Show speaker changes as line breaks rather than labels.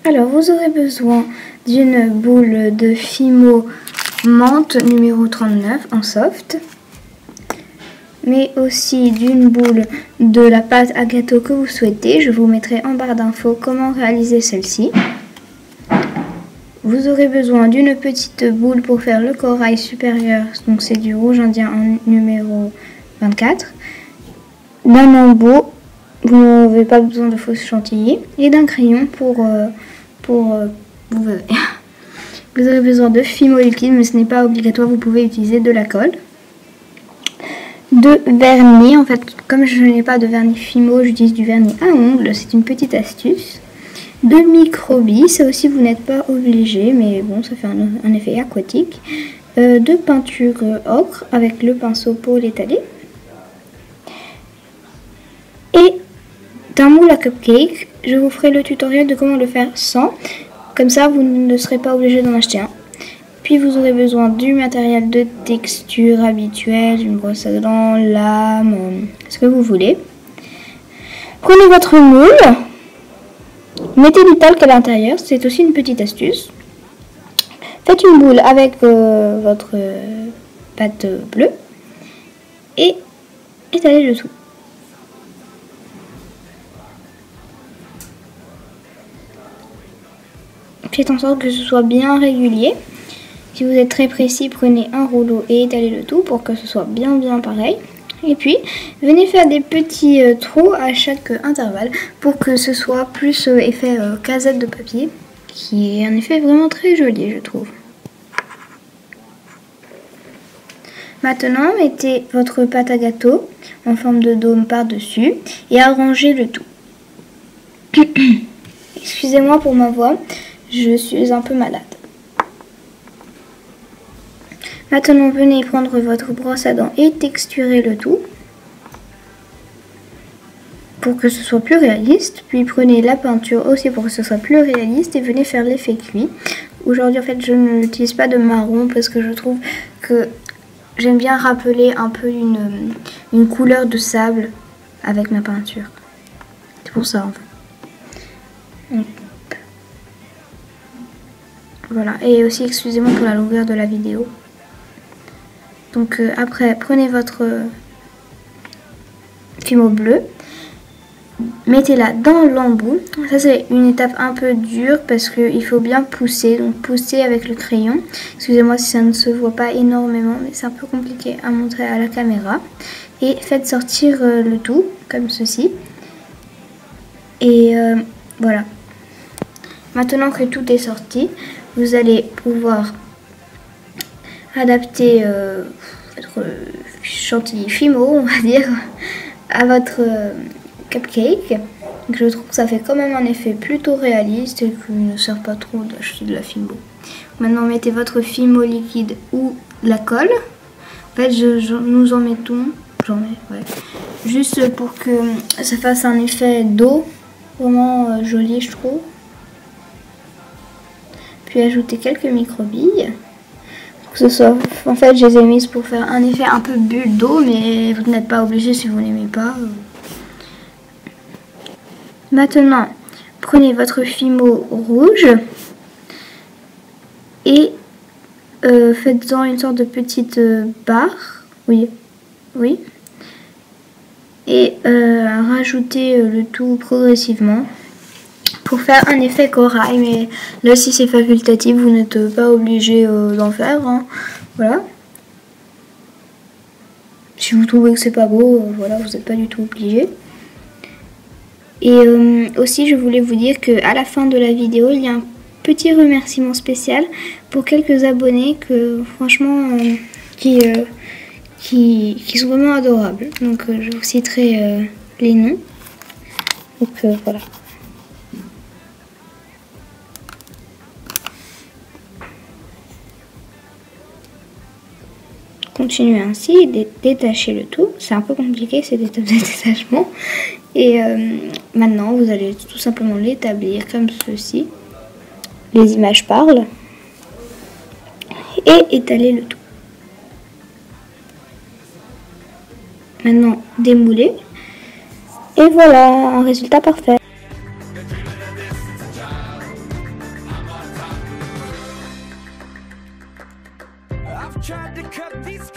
Alors, vous aurez besoin d'une boule de Fimo menthe numéro 39 en soft, mais aussi d'une boule de la pâte à gâteau que vous souhaitez. Je vous mettrai en barre d'infos comment réaliser celle-ci. Vous aurez besoin d'une petite boule pour faire le corail supérieur, donc c'est du rouge indien en numéro 24, d'un embout, vous n'avez pas besoin de fausse chantilly, et d'un crayon pour vous verrez. Vous aurez besoin de Fimo liquide, mais ce n'est pas obligatoire, vous pouvez utiliser de la colle. De vernis, en fait, comme je n'ai pas de vernis Fimo, j'utilise du vernis à ongles, c'est une petite astuce. De microbilles, ça aussi vous n'êtes pas obligé, mais bon, ça fait un effet aquatique. De peinture ocre avec le pinceau pour l'étaler. Et d'un moule à cupcake, je vous ferai le tutoriel de comment le faire sans. Comme ça, vous ne serez pas obligé d'en acheter un. Puis vous aurez besoin du matériel de texture habituel, une brosse à dents, lame, ce que vous voulez. Prenez votre moule. Mettez du talc à l'intérieur, c'est aussi une petite astuce. Faites une boule avec votre pâte bleue et étalez le tout. Faites en sorte que ce soit bien régulier. Si vous êtes très précis, prenez un rouleau et étalez le tout pour que ce soit bien pareil. Et puis, venez faire des petits trous à chaque intervalle pour que ce soit plus effet casette de papier, qui est un effet vraiment très joli, je trouve. Maintenant, mettez votre pâte à gâteau en forme de dôme par-dessus et arrangez le tout. Excusez-moi pour ma voix, je suis un peu malade. Maintenant, venez prendre votre brosse à dents et texturer le tout pour que ce soit plus réaliste. Puis prenez la peinture aussi pour que ce soit plus réaliste et venez faire l'effet cuit. Aujourd'hui, en fait, je n'utilise pas de marron parce que je trouve que j'aime bien rappeler un peu une couleur de sable avec ma peinture. C'est pour ça, en fait. Voilà. Et aussi, excusez-moi pour la longueur de la vidéo. Donc après, prenez votre Fimo bleu, mettez-la dans l'embout. Ça c'est une étape un peu dure parce qu'il faut bien pousser, donc poussez avec le crayon. Excusez-moi si ça ne se voit pas énormément, mais c'est un peu compliqué à montrer à la caméra. Et faites sortir le tout, comme ceci. Et voilà. Maintenant que tout est sorti, vous allez pouvoir adapter votre chantilly Fimo, on va dire, à votre cupcake. Donc, je trouve que ça fait quand même un effet plutôt réaliste et qu'il ne sert pas trop d'acheter de la Fimo. Maintenant, mettez votre Fimo liquide ou la colle. En fait, nous en mettons, juste pour que ça fasse un effet d'eau, vraiment joli, je trouve. Puis ajouter quelques microbilles. En fait, je les ai mises pour faire un effet un peu bulle d'eau, mais vous n'êtes pas obligé si vous n'aimez pas. Maintenant, prenez votre Fimo rouge et faites-en une sorte de petite barre. Oui. Et rajoutez le tout progressivement pour faire un effet corail, mais là si c'est facultatif, vous n'êtes pas obligé d'en faire, hein. Voilà. Si vous trouvez que c'est pas beau, voilà, vous n'êtes pas du tout obligé. Et aussi je voulais vous dire qu'à la fin de la vidéo, il y a un petit remerciement spécial pour quelques abonnés que franchement qui sont vraiment adorables. Donc je vous citerai les noms. Donc voilà. Continuez ainsi, détachez le tout. C'est un peu compliqué cette étape de détachement. Et maintenant, vous allez tout simplement l'établir comme ceci. Les images parlent. Et étaler le tout. Maintenant, démouler. Et voilà, un résultat parfait.
I've tried to cut these